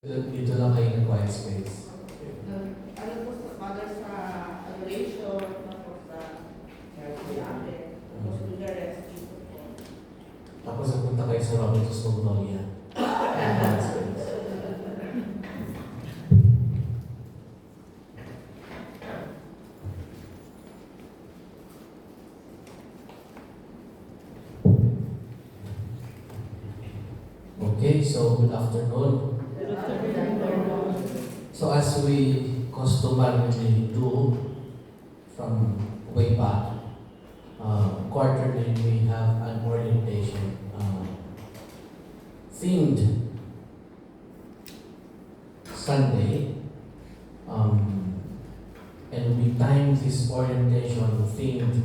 Dito lang kayo ng quiet space. Ano po sa father sa adoration, tapos sa ate, tapos to the rest dito po. Tapos nagpunta kayo sa Robertus Magnolia. Quiet space. Okay, so good afternoon. So as we customarily do from way back, quarterly we have an orientation themed Sunday, and we time this orientation themed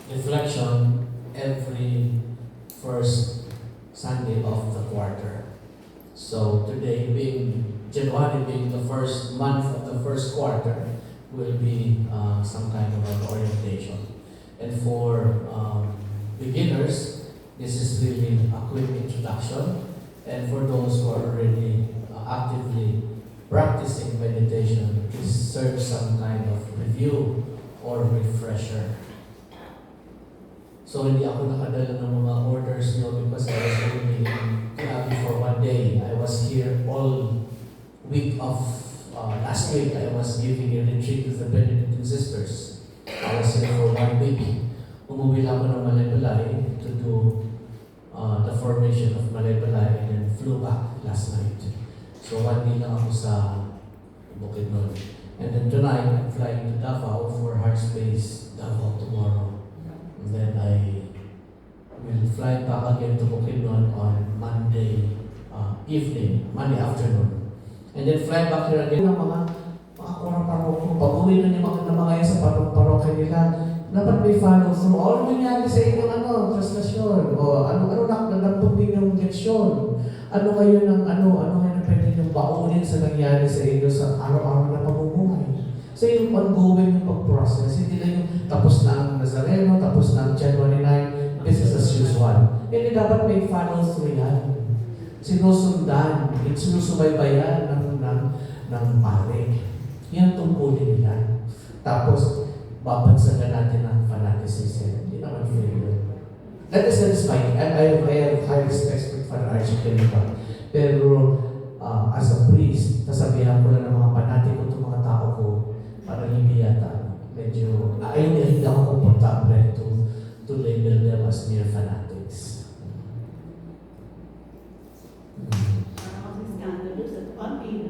reflection every first Sunday of the quarter. So today, being January being the first month of the first quarter, will be some kind of an orientation. And for beginners, this is really a quick introduction. And for those who are already actively practicing meditation, this serves some kind of review or refresher. So hindi ako nakadala ng mga orders niyo because I was only in Krabi for one day. I was here all week of last week. I was giving a retreat with the Benedictine sisters. I was here for 1 week. Umuwi lang ako ng Malaybalay to do the formation of Malaybalay and then flew back last night. So 1 day lang ako sa Bukidnon. And then tonight, I'm flying to Davao for Heart Space Davao tomorrow. And then I will fly back again to Bukidnon on Monday evening, Monday afternoon. And then fly back here again ng mga kurang paroko. Pag-uwi na niya mga yan sa parokya nila, dapat may follow through. All nangyari sa inyong translasyon. O ano nagdampog din yung leksyon. Ano ngayon ang pwede niyong baunin sa nangyari sa inyo sa araw-araw na pamumuhay. So yung ongoing yung pag-process, hindi lang yung tapos na ang Nazareno, tapos na ang January 9, business as usual. Hindi dapat may follow through yan. Sinusundan, sinusubaybayan ng pare. Yan tungkulin nila. Tapos, babansagan natin ang fanaticism. Hindi naman failure. That is satisfying. And I have high respect for Father Archie Calipa. Pero, as a priest, nasabihan ko lang ng mga panatiko itong mga tao ko para hindi yata medyo, hindi ako komportable to label them as mere fanatics. Scandalous at